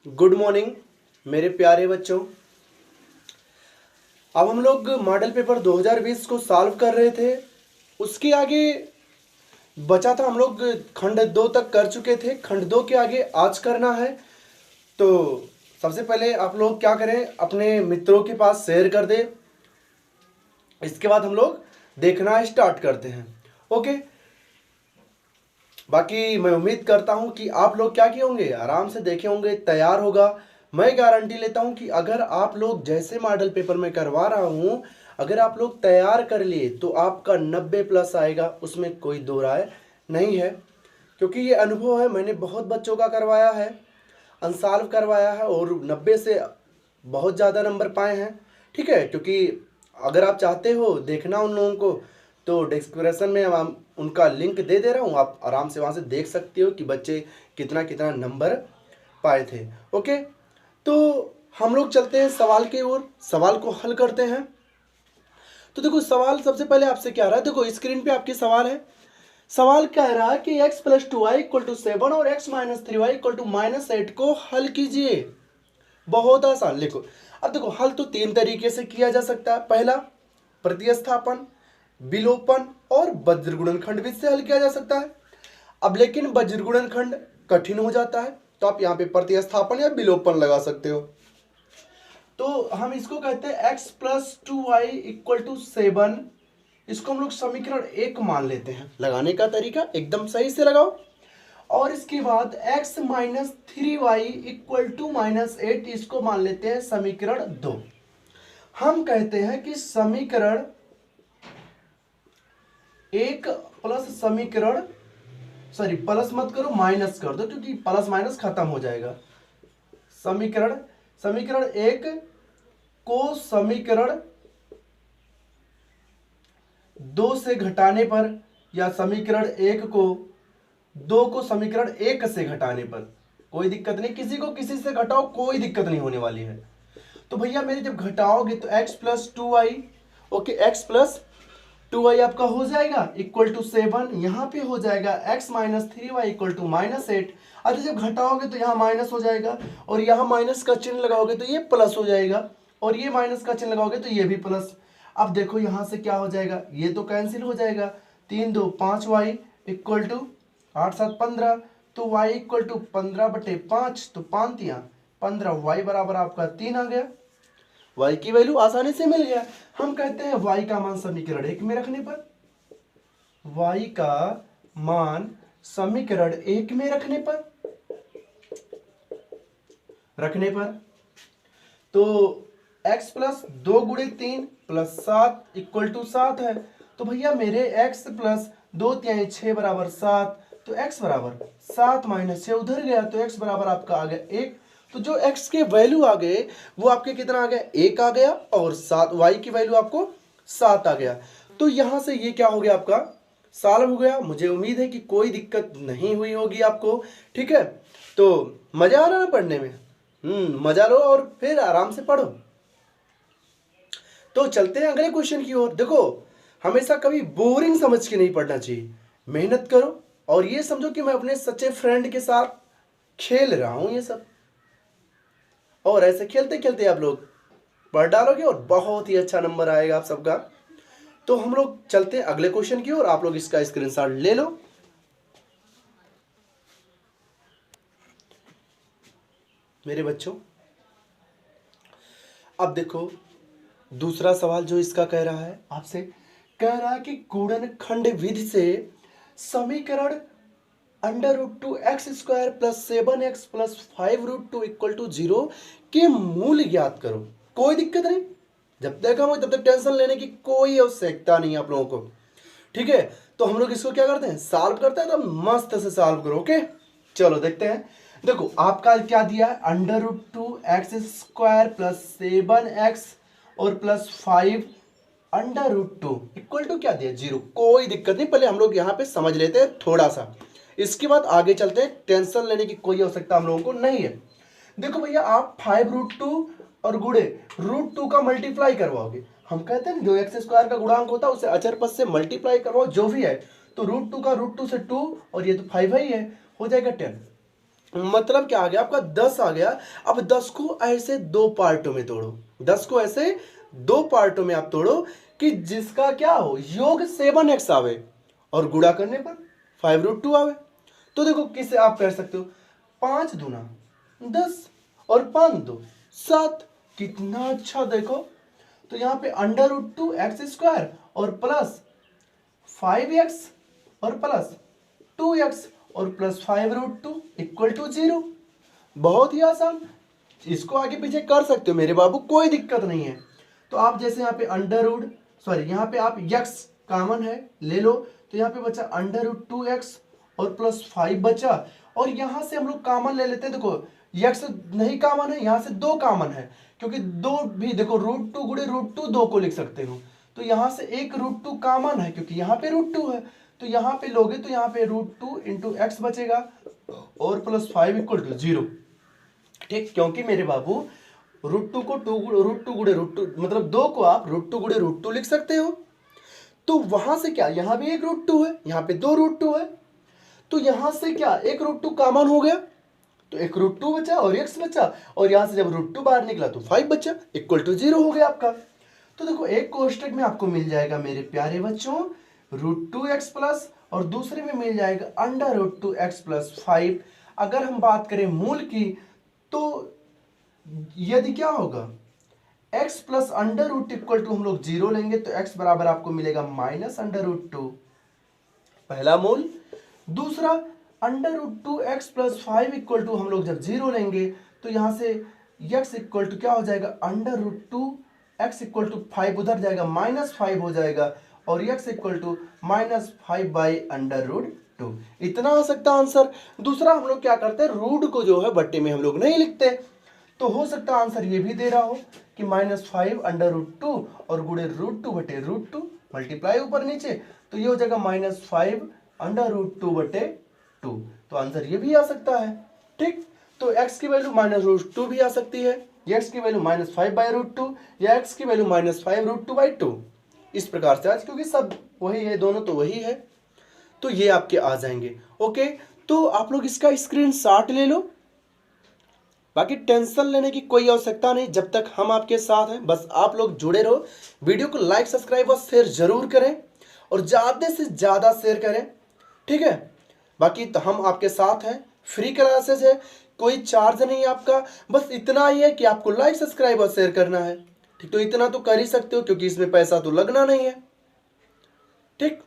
Good morning मेरे प्यारे बच्चों। अब हम लोग मॉडल पेपर 2020 को सॉल्व कर रहे थे। उसके आगे बचा था, हम लोग खंड 2 तक कर चुके थे। खंड 2 के आगे आज करना है। तो सबसे पहले आप लोग क्या करें, अपने मित्रों के पास शेयर कर दें। इसके बाद हम लोग देखना स्टार्ट करते हैं। ओके, बाकी मैं उम्मीद करता हूं कि आप लोग क्या किए होंगे, आराम से देखे होंगे, तैयार होगा। मैं गारंटी लेता हूं कि अगर आप लोग जैसे मॉडल पेपर में करवा रहा हूं, अगर आप लोग तैयार कर लिए तो आपका 90 प्लस आएगा, उसमें कोई दो राय नहीं है। क्योंकि ये अनुभव है, मैंने बहुत बच्चों का करवाया है, अनसॉल्व करवाया है और 90 से बहुत ज़्यादा नंबर पाए हैं। ठीक है, क्योंकि अगर आप चाहते हो देखना उन लोगों को तो डिस्क्रिप्शन में हम उनका लिंक दे दे रहा हूँ, आप आराम से वहाँ से देख सकते हो कि बच्चे कितना कितना नंबर पाए थे। ओके, तो हम लोग चलते हैं सवाल की ओर, सवाल को हल करते हैं। तो देखो सवाल सबसे पहले आपसे क्या रहा है, देखो स्क्रीन पे आपके सवाल है। सवाल कह रहा है कि x plus 2y equal to 7 और x minus 3y equal to -8 को हल कीजिए। बहुत आसान, लिखो। अब देखो हल तो तीन तरीके से किया जा सकता है। पहला, प्रतिस्थापन, विलोपन और वज्रगुणनखंड भी से हल किया जा सकता है। अब लेकिन वज्रगुणनखंड कठिन हो जाता है, तो आप यहाँ पे प्रतिस्थापन या विलोपन लगा सकते हो। तो हम इसको कहते हैं x plus 2y equal to 7। इसको हम लोग समीकरण 1 मान लेते हैं। लगाने का तरीका एकदम सही से लगाओ। और इसके बाद x minus 3y equal to -8, इसको मान लेते हैं समीकरण 2। हम कहते हैं कि समीकरण 1 प्लस समीकरण, सॉरी प्लस मत करो, माइनस कर दो, क्योंकि प्लस माइनस खत्म हो जाएगा। समीकरण 1 को समीकरण 2 से घटाने पर, या समीकरण 1 को 2 को समीकरण 1 से घटाने पर कोई दिक्कत नहीं, किसी को किसी से घटाओ कोई दिक्कत नहीं होने वाली है। तो भैया मेरे जब घटाओगे तो x plus 2y, okay, x plus 2y आपका हो जाएगा इक्वल टू 7। यहाँ पे हो जाएगा x minus 3y equal to -8। अरे जब घटाओगे तो यहाँ माइनस हो जाएगा, और यहाँ माइनस का चिन्ह लगाओगे तो ये प्लस हो जाएगा, और ये माइनस का चिन्ह लगाओगे तो ये भी प्लस। अब देखो यहाँ से क्या हो जाएगा, ये तो कैंसिल हो जाएगा। 3 2 5y इक्वल टू 8 7 15, तो y इक्वल टू 15/5, तो 5 3 15, y बराबर आपका 3 आ गया। y की वैल्यू आसानी से मिल गया। हम कहते हैं y का मान समीकरण 1 में रखने पर, y का मान समीकरण 1 में रखने पर तो x प्लस 2 गुणे 3 प्लस 7 इक्वल टू 7 है। तो भैया मेरे x प्लस 2 3 6 बराबर 7, तो x बराबर 7 माइनस 6 उधर गया, तो x बराबर आपका आ गया 1। तो जो x के वैल्यू आ गए वो आपके कितना आ गया, 1 आ गया, और 7 y की वैल्यू आपको 7 आ गया। तो यहां से ये क्या हो गया, आपका सॉल्व हो गया। मुझे उम्मीद है कि कोई दिक्कत नहीं हुई होगी आपको। ठीक है, तो मजा आ रहा है ना पढ़ने में? मजा लो और फिर आराम से पढ़ो। तो चलते हैं अगले क्वेश्चन की ओर। देखो हमेशा कभी बोरिंग समझ के नहीं पढ़ना चाहिए, मेहनत करो और ये समझो कि मैं अपने सच्चे फ्रेंड के साथ खेल रहा हूं ये सब, और ऐसे खेलते खेलते आप लोग पढ़ डालोगे और बहुत ही अच्छा नंबर आएगा आप सबका। तो हम लोग चलते हैं अगले क्वेश्चन की ओर, आप लोग इसका स्क्रीनशॉट ले लो। मेरे बच्चों अब देखो दूसरा सवाल जो इसका कह रहा है, आपसे कह रहा है कि गुणनखंड विधि से समीकरण √2x² plus 7x plus 5√2 equal to 0 के मूल ज्ञात करो। कोई दिक्कत नहीं, जब तक हम तब तक टेंशन लेने की कोई आवश्यकता नहीं आप लोगों को। ठीक है, तो हम लोग इसको क्या करते हैं, सॉल्व करते हैं। तो मस्त से सॉल्व करो। ओके, चलो देखते हैं। देखो आपका क्या दिया है, √2x² प्लस 7x और प्लस 5√2 इक्वल टू क्या दिया, 0। कोई दिक्कत नहीं, पहले हम लोग यहाँ पे समझ लेते हैं थोड़ा सा, इसके बाद आगे चलते हैं। टेंशन लेने की कोई आवश्यकता हम लोगों को नहीं है। देखो भैया आप 5√2 और गुणे √2 का मल्टीप्लाई करवाओगे। हम कहते हैं जो x² का गुणांक होता है उसे अचर पद से मल्टीप्लाई करवाओ, जो भी है। तो √2 का √2 से 2, और ये तो 5 ही है, हो जाएगा 10। मतलब क्या आ गया आपका 10 आ गया। अब 10 को ऐसे दो पार्टों में तोड़ो, 10 को ऐसे दो पार्टों में आप तोड़ो कि जिसका क्या हो योग 7x आवे और गुणा करने पर 5√2 आवे। तो देखो किसे आप कह सकते हो 5 दूना 10 और 5 दो 7। कितना अच्छा देखो। तो यहाँ पे √2x² और प्लस 5x और प्लस 2x और प्लस 5√2 इक्वल टू 0। बहुत ही आसान, इसको आगे पीछे कर सकते हो मेरे बाबू, कोई दिक्कत नहीं है। तो आप जैसे यहाँ पे यहाँ पे आप x कॉमन है ले लो, तो यहाँ पे बचा √2x और प्लस 5 बचा। और यहाँ से हम लोग कॉमन ले लेते हैं। देखो x नहीं कॉमन है, यहाँ से 2 कॉमन है, क्योंकि 2 भी देखो √2 गुणे √2 2 को लिख सकते हो। तो यहाँ से एक √2 कॉमन है क्योंकि यहाँ पे √2 है, तो यहाँ पे लोगे तो यहाँ पे √2 इंटू एक्स बचेगा और प्लस 5 इक्वल टू 0। ठीक, क्योंकि मेरे बाबू √2 को √2 गुणे √2 मतलब 2 को आप √2 गुणे √2 लिख सकते हो। तो वहां से क्या यहाँ भी एक √2 है, यहाँ पे 2 √2 है, तो यहां से क्या एक √2 कॉमन हो गया, तो एक √2 बचा और x बचा, और यहां से जब √2 बाहर निकला तो 5 बचा इक्वल टू 0 हो गया आपका। तो देखो एक कोष्टक में आपको मिल जाएगा मेरे प्यारे बच्चों √2x प्लस, और दूसरे में मिल जाएगा √2x प्लस 5। अगर हम बात करें मूल की, तो यदि क्या होगा x प्लस √2 इक्वल टू हम लोग 0 लेंगे तो x बराबर आपको मिलेगा -√2 पहला मूल। दूसरा √2x प्लस 5 इक्वल टू हम लोग जब 0 लेंगे तो यहां से x इक्वल टू क्या हो जाएगा √2x इक्वल टू 5 उधर जाएगा -5 हो जाएगा, और x इक्वल टू -5/√2। इतना आ सकता आंसर। दूसरा हम लोग क्या करते हैं रूट को जो है बट्टे में हम लोग नहीं लिखते, तो हो सकता आंसर ये भी दे रहा हो कि -5/√2 और गुणे √2/√2 मल्टीप्लाई ऊपर नीचे, तो ये हो जाएगा -5/√2/2। तो आंसर ये भी आ सकता है। ठीक, तो x की वैल्यू -√2 भी आ सकती है, x की वैल्यू -5/√2 या x की वैल्यू -5√2/2। इस प्रकार से आज क्योंकि सब वही है, दोनों तो वही है, तो ये आपके आ जाएंगे। ओके, तो आप लोग इसका स्क्रीनशॉट ले लो। बाकी टेंशन लेने की कोई आवश्यकता नहीं, जब तक हम आपके साथ हैं बस आप लोग जुड़े रहो। वीडियो को लाइक सब्सक्राइब और शेयर जरूर करें, और ज़्यादा से ज़्यादा शेयर करें। ठीक है, बाकी तो हम आपके साथ हैं, फ्री क्लासेस है, कोई चार्ज नहीं है आपका, बस इतना ही है कि आपको लाइक सब्सक्राइब और शेयर करना है। ठीक, तो इतना तो कर ही सकते हो क्योंकि इसमें पैसा तो लगना नहीं है। ठीक,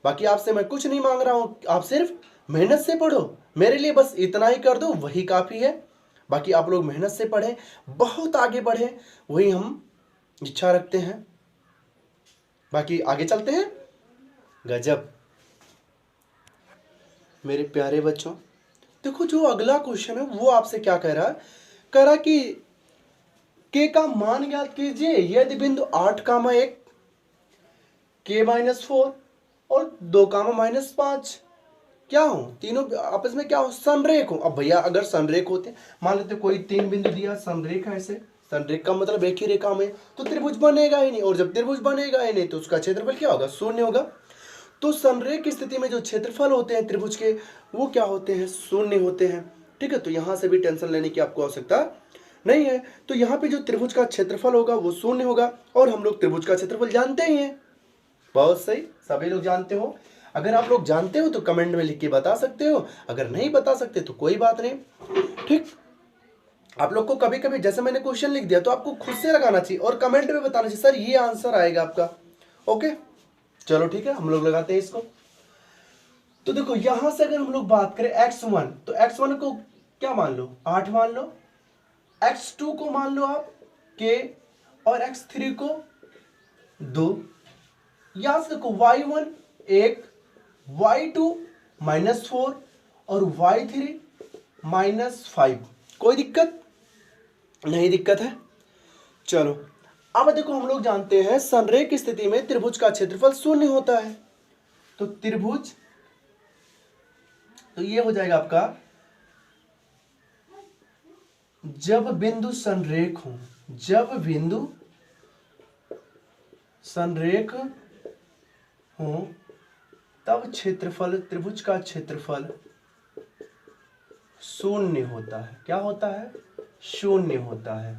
बाकी आपसे मैं कुछ नहीं मांग रहा हूं, आप सिर्फ मेहनत से पढ़ो, मेरे लिए बस इतना ही कर दो वही काफ़ी है। बाकी आप लोग मेहनत से पढ़ें, बहुत आगे बढ़ें, वही हम इच्छा रखते हैं। बाकी आगे चलते हैं। गजब मेरे प्यारे बच्चों, देखो जो अगला क्वेश्चन है वो आपसे क्या कह रहा है, कह रहा कि k का मान ज्ञात कीजिए यदि बिंदु 8,1 k-4 और 2,-5 क्या हो, तीनों आपस में क्या हो संरेख हो। अब भैया अगर संरेख होते, मान लेते कोई 3 बिंदु दिया संरेख है, ऐसे संरेख का मतलब एक ही रेखा में, तो त्रिभुज बनेगा ही नहीं, और जब त्रिभुज बनेगा ही नहीं तो उसका क्षेत्रफल क्या होगा, शून्य होगा। तो संरेख की स्थिति में जो क्षेत्रफल होते हैं त्रिभुज के वो क्या होते हैं, शून्य होते हैं। ठीक है, तो यहां से भी टेंशन लेने की आपको आवश्यकता नहीं है। तो यहाँ पे जो त्रिभुज का क्षेत्रफल होगा वो शून्य होगा, और हम लोग त्रिभुज का क्षेत्रफल जानते ही हैं। बहुत सही, सभी लोग जानते हो। अगर आप लोग जानते हो तो कमेंट में लिख के बता सकते हो, अगर नहीं बता सकते तो कोई बात नहीं। ठीक, आप लोग को कभी कभी जैसे मैंने क्वेश्चन लिख दिया तो आपको खुद से लगाना चाहिए और कमेंट में बताना चाहिए सर ये आंसर आएगा आपका। ओके, चलो ठीक है, हम लोग लगाते हैं इसको। तो देखो यहां से अगर हम लोग बात करें x1, तो x1 को क्या मान लो 8 मान लो, x2 को मान लो आप k, और x3 को 2। यहां से देखो y1 1, y2 -4 और y3 -5। कोई दिक्कत नहीं, दिक्कत है। चलो अब देखो हम लोग जानते हैं संरेख की स्थिति में त्रिभुज का क्षेत्रफल शून्य होता है। तो त्रिभुज, तो ये हो जाएगा आपका जब बिंदु संरेख हो, जब बिंदु संरेख हो तब क्षेत्रफल, त्रिभुज का क्षेत्रफल शून्य होता है। क्या होता है? शून्य होता है।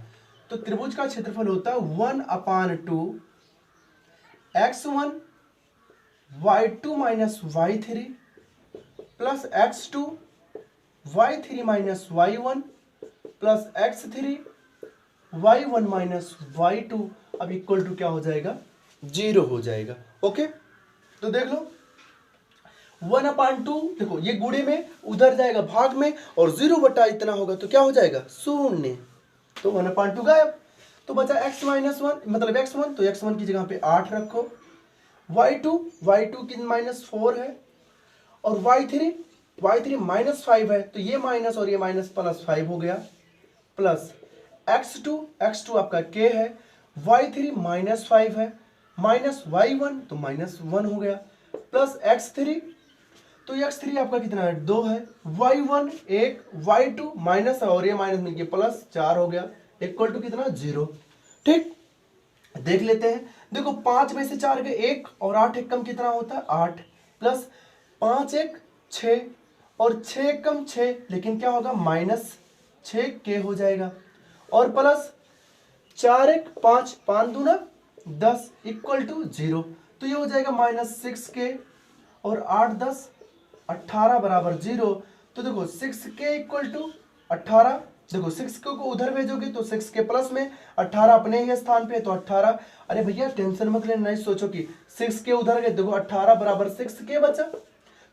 तो त्रिभुज का क्षेत्रफल होता है 1/2 x1 y2 minus y3 plus x2 y3 minus y1 plus x3 y1 minus y2 अब इक्वल टू क्या हो जाएगा? 0 हो जाएगा। ओके, तो देख लो 1/2, देखो ये गुणे में उधर जाएगा भाग में, और 0 बटा इतना होगा तो क्या हो जाएगा? शून्य। तो 1/2 गायब, तो बचा x माइनस 1 मतलब x1, तो x1 की जगह पे 8 रखो, y2 की माइनस 4 है, और y3 माइनस 5 है, तो ये माइनस और ये माइनस प्लस 5 हो गया, प्लस x2 आपका k है, y3 माइनस 5 है, माइनस y1 तो माइनस 1 हो गया, प्लस x3, तो x3 आपका कितना है? 2 है, y1 1, y2 माइनस और ये माइनस मिलके प्लस 4 हो गया, इक्वल टू कितना? 0। ठीक, देख लेते हैं। देखो 5 में से 4 गए 1, और 8 एक कम कितना होता है? 8, प्लस 5 1 6, और 6 कम 6, लेकिन क्या होगा? माइनस 6 के हो जाएगा, और प्लस 4 1 5, 5 दूना 10 इक्वल टू 0, तो ये हो जाएगा माइनस 6 के, और 8 10 18 बराबर 0। तो देखो 6 के इक्वल टू 18, देखो 6 को उधर भेजोगे तो 6 के प्लस में 18 अपने ही स्थान पे, तो 18, अरे भैया टेंशन मत लेना, नहीं सोचो कि 6 के उधर गए, देखो 18 बराबर 6 के बचा,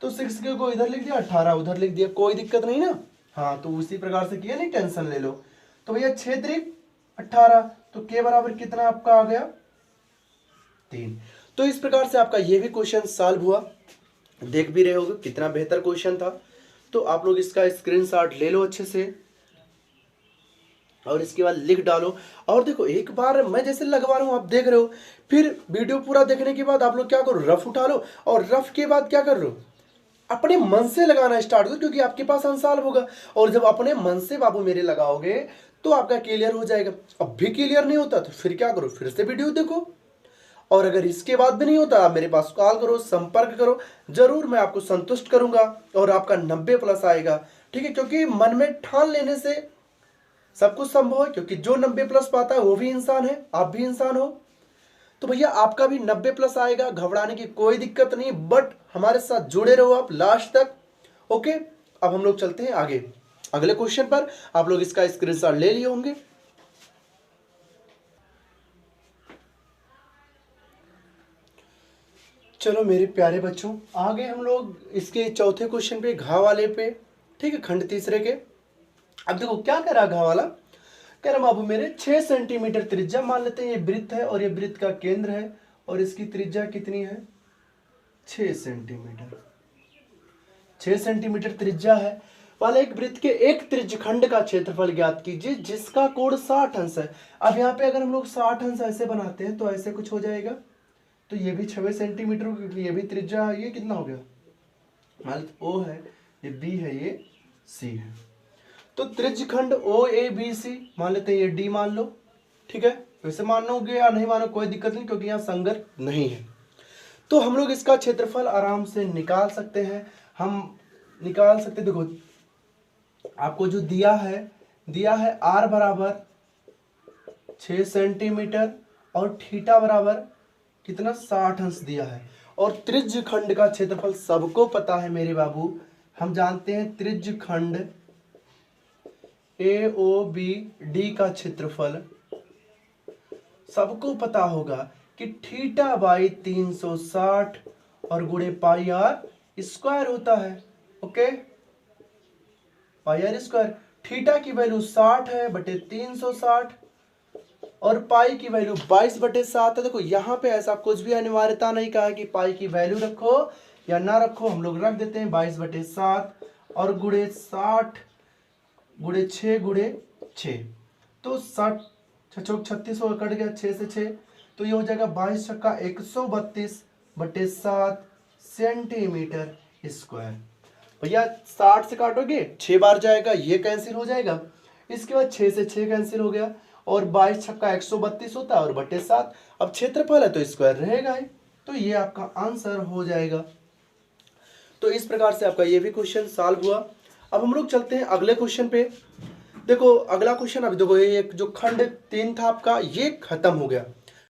तो 6 के को इधर लिख दिया, 18 उधर लिख दिया, कोई दिक्कत नहीं ना। हाँ, तो उसी प्रकार से किया, नहीं टेंशन ले लो। तो भैया 6 3 18, तो के बराबर कितना आपका आ गया? 3। तो इस प्रकार से आपका ये भी क्वेश्चन सॉल्व हुआ। देख भी रहे होगे कितना बेहतर क्वेश्चन था। तो आप लोग इसका स्क्रीनशॉट ले लो अच्छे से, और इसके बाद लिख डालो। और देखो एक बार मैं जैसे लगवा रहा हूँ आप देख रहे हो, फिर वीडियो पूरा देखने के बाद आप लोग क्या करो? रफ उठा लो, और रफ के बाद क्या कर लो? अपने मन से लगाना स्टार्ट करो, क्योंकि आपके पास अनसॉल्व होगा, और जब अपने मन से बाबू मेरे लगाओगे तो आपका क्लियर हो जाएगा। अब भी क्लियर नहीं होता तो फिर क्या करो? फिर से वीडियो देखो, और अगर इसके बाद भी नहीं होता आप मेरे पास कॉल करो, संपर्क करो, जरूर मैं आपको संतुष्ट करूंगा, और आपका 90+ आएगा। ठीक है, क्योंकि मन में ठान लेने से सब कुछ संभव है, क्योंकि जो 90+ पाता है वो भी इंसान है, आप भी इंसान हो। तो भैया आपका भी 90+ आएगा, घबराने की कोई दिक्कत नहीं, बट हमारे साथ जुड़े रहो आप लास्ट तक। ओके, अब हम लोग चलते हैं आगे अगले क्वेश्चन पर। आप लोग इसका स्क्रीनशॉट ले लिए होंगे। चलो मेरे प्यारे बच्चों, आगे हम लोग इसके चौथे क्वेश्चन पे, घा वाले पे। ठीक है, खंड तीसरे के। अब देखो क्या कह रहा घा वाला, कह रहा बाबू मेरे 6 सेंटीमीटर त्रिज्या मान लेते हैं, ये वृत्त है और ये वृत्त का केंद्र है, और इसकी त्रिज्या कितनी है? 6 सेंटीमीटर। 6 सेंटीमीटर त्रिज्या है वाले एक वृत्त के एक त्रिज्यखंड का क्षेत्रफल ज्ञात कीजिए जिसका कोण 60 अंश है। अब यहाँ पे अगर हम लोग 60 अंश ऐसे बनाते हैं तो ऐसे कुछ हो जाएगा, तो ये भी 6 सेंटीमीटर, क्योंकि ये भी त्रिज्या, ये कितना हो गया? मान ओ है, ये बी है, ये सी है, तो त्रिज्यखंड ओ ए बी सी मान लेते हैं, ये डी मान लो। ठीक है, वैसे मानोगे या नहीं मानो कोई दिक्कत नहीं, क्योंकि यहाँ संगत नहीं है। तो हम लोग इसका क्षेत्रफल आराम से निकाल सकते हैं, हम निकाल सकते। देखो आपको जो दिया है आर बराबर 6 सेंटीमीटर और थीटा बराबर कितना? 60 अंश दिया है, और त्रिज्यखंड का क्षेत्रफल सबको पता है मेरे बाबू, हम जानते हैं त्रिज्यखंड ए ओ बी डी का क्षेत्रफल सबको पता होगा कि थीटा बाई 360 और गुणे पाई आर स्क्वायर होता है। Okay, pi r square, theta की वैल्यू 60 है बटे 360, और पाई की वैल्यू 22/7 है। देखो यहाँ पे ऐसा कुछ भी अनिवार्यता नहीं कहा है कि पाई की वैल्यू रखो या ना रखो, हम लोग रख देते हैं 22/7, और गुणे 60 गुणे 6 गुणे 6, तो 60 छक 36 कट गया 6 से 6, तो ये हो जाएगा 22 छक्का 132/7 सेंटीमीटर स्क्वायर। भैया 60 से काटोगे 6 बार जाएगा, ये कैंसिल हो जाएगा, इसके बाद 6 से 6 कैंसिल हो गया, और 22 छक्का 132 होता है और बटे 7। अब क्षेत्रफल है तो स्क्वायर रहेगा ही, तो ये आपका आंसर हो जाएगा। तो इस प्रकार से आपका ये भी क्वेश्चन सॉल्व हुआ। अब हम लोग चलते हैं अगले क्वेश्चन पे। देखो अगला क्वेश्चन, अभी देखो ये एक जो खंड 3 था आपका ये खत्म हो गया।